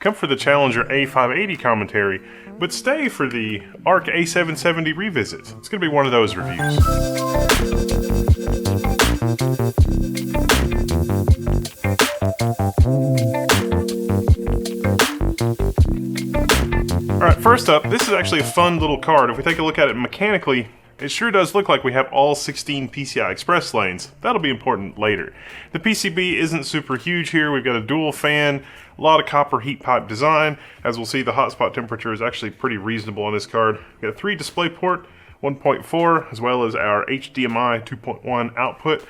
Come for the Challenger A580 commentary, but stay for the Arc A770 revisit. It's going to be one of those reviews. Alright, first up, this is actually a fun little card. If we take a look at it mechanically, it sure does look like we have all 16 PCI Express lanes. That'll be important later. The PCB isn't super huge here. We've got a dual fan, a lot of copper heat pipe design. As we'll see, the hotspot temperature is actually pretty reasonable on this card. We've got a 3 display port, 1.4, as well as our HDMI 2.1 output.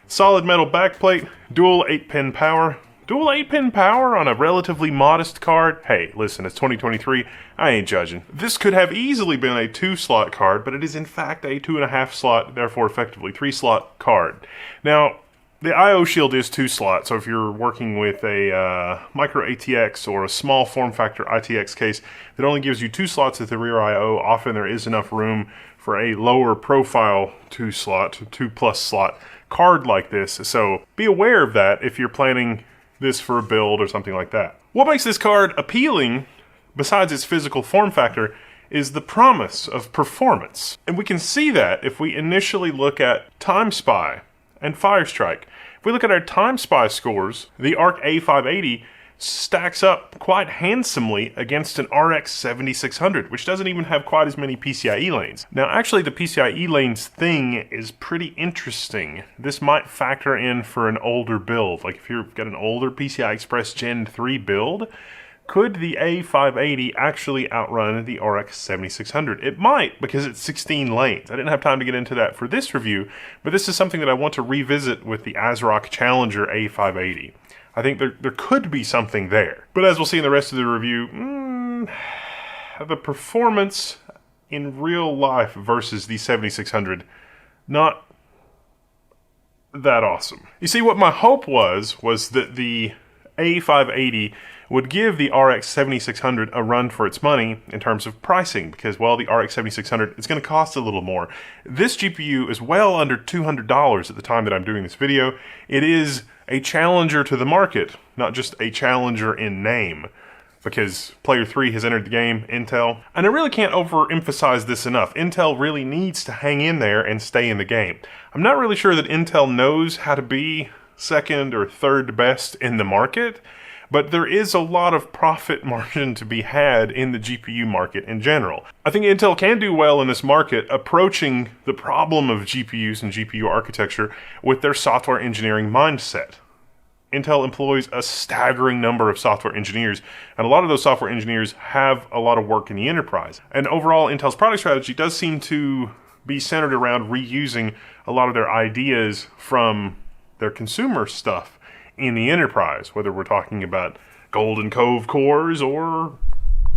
Solid metal backplate, dual 8-pin power. Dual 8-pin power on a relatively modest card? Hey, listen, it's 2023, I ain't judging. This could have easily been a 2-slot card, but it is in fact a 2.5 slot, therefore effectively 3-slot card. Now, the I/O shield is 2 slots, so if you're working with a micro ATX or a small form factor ITX case that only gives you 2 slots at the rear I/O, often there is enough room for a lower profile 2-slot, 2+ slot card like this, so be aware of that if you're planning this for a build or something like that. What makes this card appealing, besides its physical form factor, is the promise of performance. And we can see that if we initially look at Time Spy and Firestrike. If we look at our Time Spy scores, the Arc A580 stacks up quite handsomely against an RX 7600, which doesn't even have quite as many PCIe lanes. Now, actually, the PCIe lanes thing is pretty interesting. This might factor in for an older build. Like if you've got an older PCI Express Gen 3 build, could the A580 actually outrun the RX 7600? It might, because it's 16 lanes. I didn't have time to get into that for this review, but this is something that I want to revisit with the ASRock Challenger A580. I think there could be something there. But as we'll see in the rest of the review, the performance in real life versus the 7600, not that awesome. You see, what my hope was that the A580 would give the RX 7600 a run for its money in terms of pricing, because, well, the RX 7600 is going to cost a little more. This GPU is well under $200 at the time that I'm doing this video. It is a challenger to the market, not just a challenger in name, because Player 3 has entered the game, Intel. And I really can't overemphasize this enough. Intel really needs to hang in there and stay in the game. I'm not really sure that Intel knows how to be second or third best in the market, but there is a lot of profit margin to be had in the GPU market in general. I think Intel can do well in this market approaching the problem of GPUs and GPU architecture with their software engineering mindset. Intel employs a staggering number of software engineers, and a lot of those software engineers have a lot of work in the enterprise. And overall, Intel's product strategy does seem to be centered around reusing a lot of their ideas from their consumer stuff in the enterprise, whether we're talking about Golden Cove cores or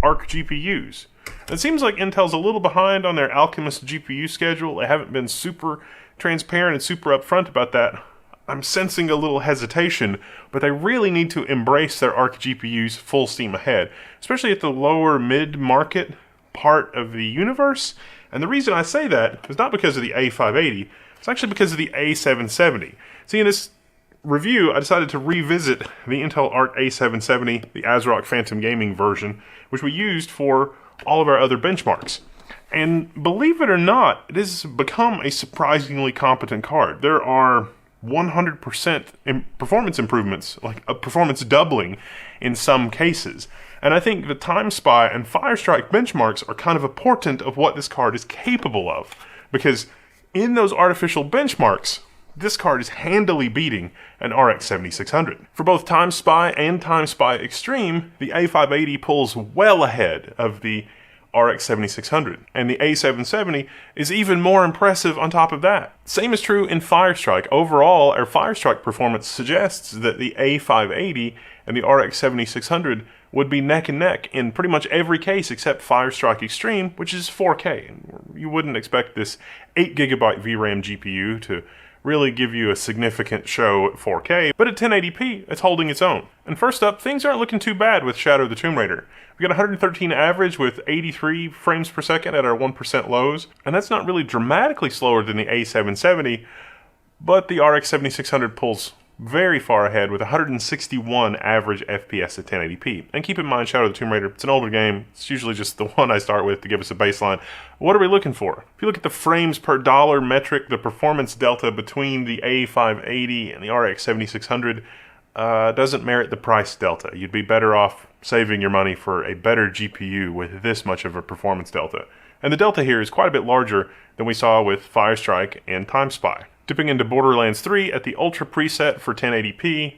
Arc GPUs. It seems like Intel's a little behind on their Alchemist GPU schedule. They haven't been super transparent and super upfront about that. I'm sensing a little hesitation, but they really need to embrace their Arc GPUs full steam ahead, especially at the lower mid-market part of the universe. And the reason I say that is not because of the A580, it's actually because of the A770. See, in this review, I decided to revisit the Intel Arc A770, the ASRock Phantom Gaming version, which we used for all of our other benchmarks. And believe it or not, it has become a surprisingly competent card. There are 100% performance improvements, like a performance doubling in some cases. And I think the Time Spy and Firestrike benchmarks are kind of a portent of what this card is capable of. Because in those artificial benchmarks, this card is handily beating an RX 7600. For both Time Spy and Time Spy Extreme, the A580 pulls well ahead of the RX 7600, and the A770 is even more impressive on top of that. Same is true in Firestrike. Overall, our Firestrike performance suggests that the A580 and the RX 7600 would be neck and neck in pretty much every case except Firestrike Extreme, which is 4K. You wouldn't expect this 8GB VRAM GPU to really give you a significant show at 4K, but at 1080p, it's holding its own. And first up, things aren't looking too bad with Shadow of the Tomb Raider. We got 113 average with 83 frames per second at our 1% lows, and that's not really dramatically slower than the A770, but the RX 7600 pulls very far ahead with 161 average FPS at 1080p. And keep in mind, Shadow of the Tomb Raider, it's an older game. It's usually just the one I start with to give us a baseline. What are we looking for? If you look at the frames per dollar metric, the performance delta between the A580 and the RX 7600 doesn't merit the price delta. You'd be better off saving your money for a better GPU with this much of a performance delta. And the delta here is quite a bit larger than we saw with Firestrike and Time Spy. Dipping into Borderlands 3 at the Ultra preset for 1080p,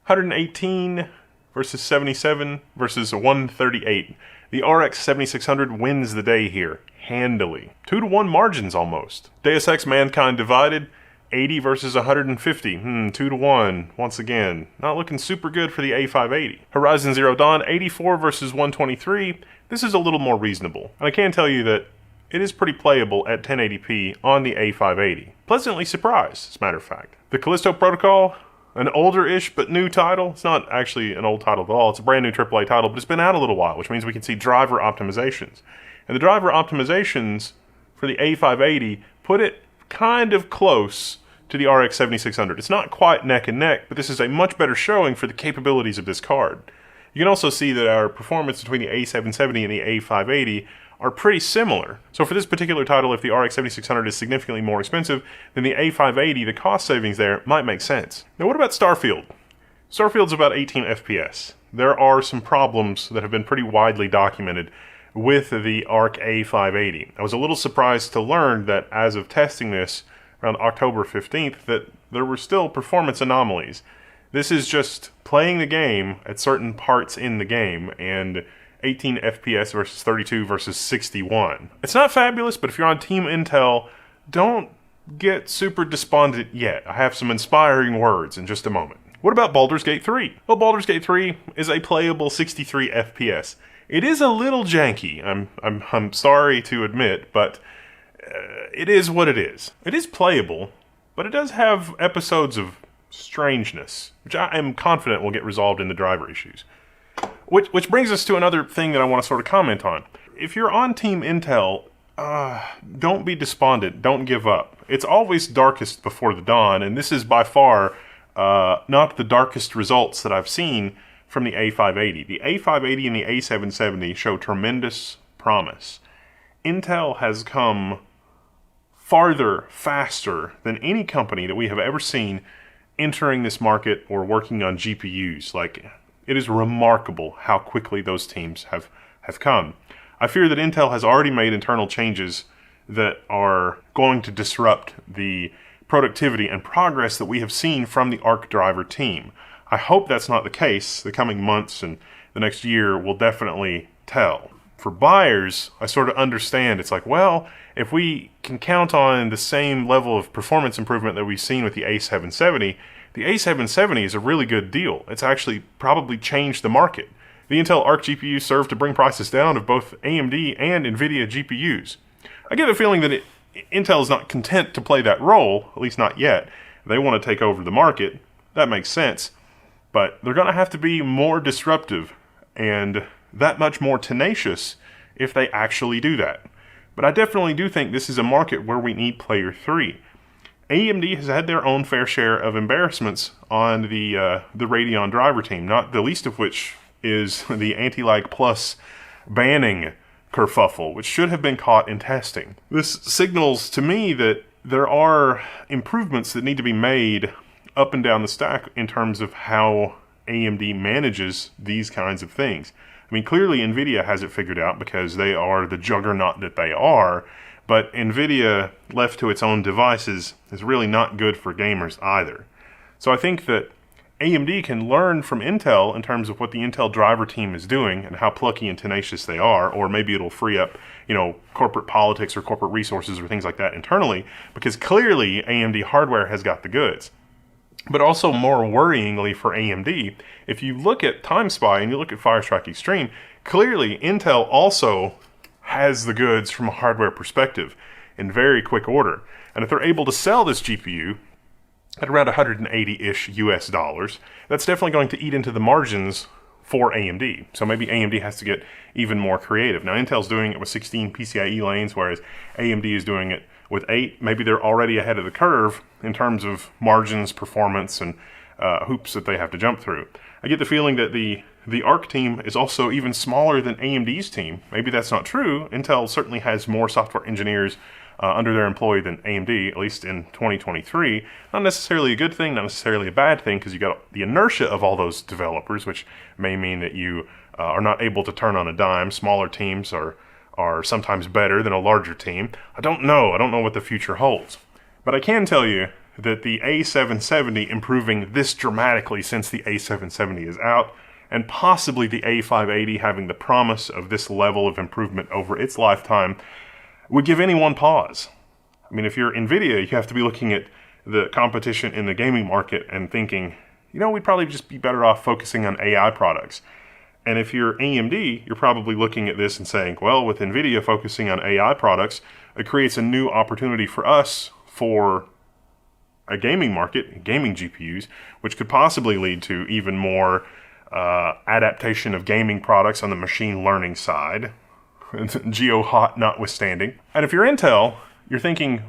118 versus 77 versus 138. The RX 7600 wins the day here, handily. 2-to-1 margins almost. Deus Ex Mankind Divided, 80 versus 150. 2-to-1, once again. Not looking super good for the A580. Horizon Zero Dawn, 84 versus 123. This is a little more reasonable. And I can tell you that it is pretty playable at 1080p on the A580. Pleasantly surprised, as a matter of fact. The Callisto Protocol, an older-ish but new title. It's not actually an old title at all. It's a brand new AAA title, but it's been out a little while, which means we can see driver optimizations. And the driver optimizations for the A580 put it kind of close to the RX 7600. It's not quite neck and neck, but this is a much better showing for the capabilities of this card. You can also see that our performance between the A770 and the A580 are pretty similar. So for this particular title, if the RX 7600 is significantly more expensive than the A580, the cost savings there might make sense. Now what about Starfield? Starfield's about 18 FPS. There are some problems that have been pretty widely documented with the Arc A580. I was a little surprised to learn that as of testing this around October 15th, that there were still performance anomalies. This is just playing the game at certain parts in the game, and 18 FPS versus 32 versus 61. It's not fabulous, but if you're on Team Intel, don't get super despondent yet. I have some inspiring words in just a moment. What about Baldur's Gate 3? Well, Baldur's Gate 3 is a playable 63 FPS. It is a little janky, I'm sorry to admit, but it is what it is. It is playable, but it does have episodes of strangeness, which I am confident will get resolved in the driver issues. Which brings us to another thing that I want to sort of comment on. If you're on Team Intel, don't be despondent, don't give up. It's always darkest before the dawn, and this is by far not the darkest results that I've seen from the A580. The A580 and the A770 show tremendous promise. Intel has come farther, faster than any company that we have ever seen entering this market or working on GPUs. Like, it is remarkable how quickly those teams have come. I fear that Intel has already made internal changes that are going to disrupt the productivity and progress that we have seen from the Arc driver team. I hope that's not the case. The coming months and the next year will definitely tell. For buyers, I sort of understand. It's like, well, if we can count on the same level of performance improvement that we've seen with the A770, the A770 is a really good deal. It's actually probably changed the market. The Intel Arc GPUs serve to bring prices down of both AMD and NVIDIA GPUs. I get the feeling that Intel is not content to play that role, at least not yet. They want to take over the market. That makes sense. But they're going to have to be more disruptive and that much more tenacious if they actually do that. But I definitely do think this is a market where we need player 3. AMD has had their own fair share of embarrassments on the Radeon driver team, not the least of which is the Anti-Lag Plus banning kerfuffle, which should have been caught in testing. This signals to me that there are improvements that need to be made up and down the stack in terms of how AMD manages these kinds of things. I mean, clearly NVIDIA has it figured out because they are the juggernaut that they are, but NVIDIA, left to its own devices, is really not good for gamers either. So I think that AMD can learn from Intel in terms of what the Intel driver team is doing and how plucky and tenacious they are, or maybe it'll free up, corporate politics or corporate resources or things like that internally, because clearly AMD hardware has got the goods. But also more worryingly for AMD, if you look at Time Spy and you look at Firestrike Extreme, clearly Intel also has the goods from a hardware perspective in very quick order. And if they're able to sell this GPU at around 180-ish US dollars, that's definitely going to eat into the margins for AMD. So maybe AMD has to get even more creative. Now Intel's doing it with 16 PCIe lanes, whereas AMD is doing it with 8. Maybe they're already ahead of the curve in terms of margins, performance, and hoops that they have to jump through. I get the feeling that the ARC team is also even smaller than AMD's team. Maybe that's not true. Intel certainly has more software engineers under their employ than AMD, at least in 2023. Not necessarily a good thing, not necessarily a bad thing, because you got the inertia of all those developers, which may mean that you are not able to turn on a dime. Smaller teams are sometimes better than a larger team. I don't know what the future holds. But I can tell you that the A770 improving this dramatically since the A770 is out, and possibly the A580 having the promise of this level of improvement over its lifetime, would give anyone pause. I mean, if you're NVIDIA, you have to be looking at the competition in the gaming market and thinking, we'd probably just be better off focusing on AI products. And if you're AMD, you're probably looking at this and saying, well, with NVIDIA focusing on AI products, it creates a new opportunity for us for a gaming market, gaming GPUs, which could possibly lead to even more adaptation of gaming products on the machine learning side, geo-hot notwithstanding. And if you're Intel, you're thinking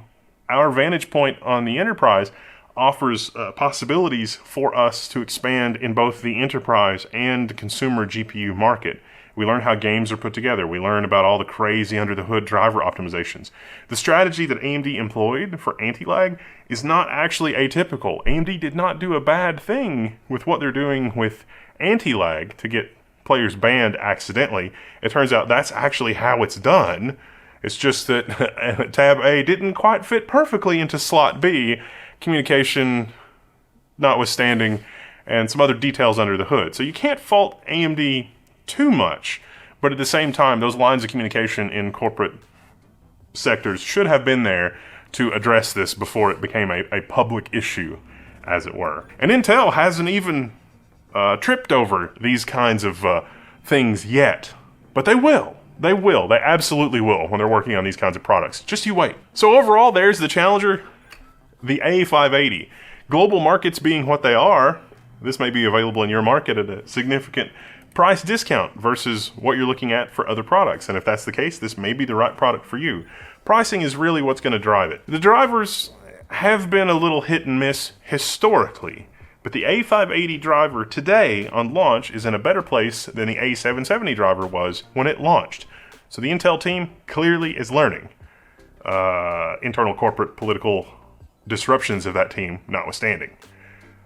our vantage point on the enterprise offers possibilities for us to expand in both the enterprise and consumer GPU market. We learn how games are put together. We learn about all the crazy under-the-hood driver optimizations. The strategy that AMD employed for anti-lag is not actually atypical. AMD did not do a bad thing with what they're doing with anti-lag to get players banned accidentally. It turns out that's actually how it's done. It's just that tab A didn't quite fit perfectly into slot B, communication notwithstanding, and some other details under the hood. So you can't fault AMD too much, but at the same time, those lines of communication in corporate sectors should have been there to address this before it became a public issue, as it were. And Intel hasn't even tripped over these kinds of things yet, but they will. They will. They absolutely will when they're working on these kinds of products. Just you wait. So overall, there's the Challenger, the A580. Global markets being what they are, this may be available in your market at a significant price discount versus what you're looking at for other products. And if that's the case, this may be the right product for you. Pricing is really what's going to drive it. The drivers have been a little hit and miss historically, but the A580 driver today on launch is in a better place than the A770 driver was when it launched. So the Intel team clearly is learning. Internal corporate political disruptions of that team notwithstanding.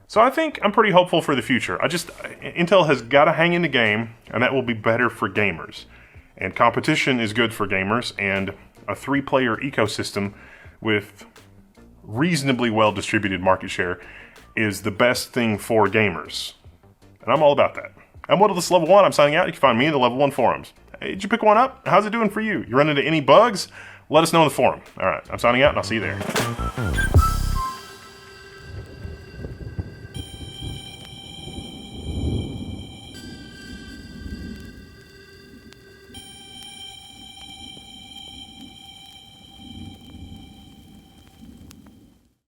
So I think I'm pretty hopeful for the future. Intel has got to hang in the game, and that will be better for gamers. And competition is good for gamers, and a 3-player ecosystem with reasonably well-distributed market share is the best thing for gamers. And I'm all about that. I'm Whittles Level 1. I'm signing out. You can find me in the Level 1 forums. Hey, did you pick one up? How's it doing for you? You run into any bugs? Let us know in the forum. All right, I'm signing out, and I'll see you there.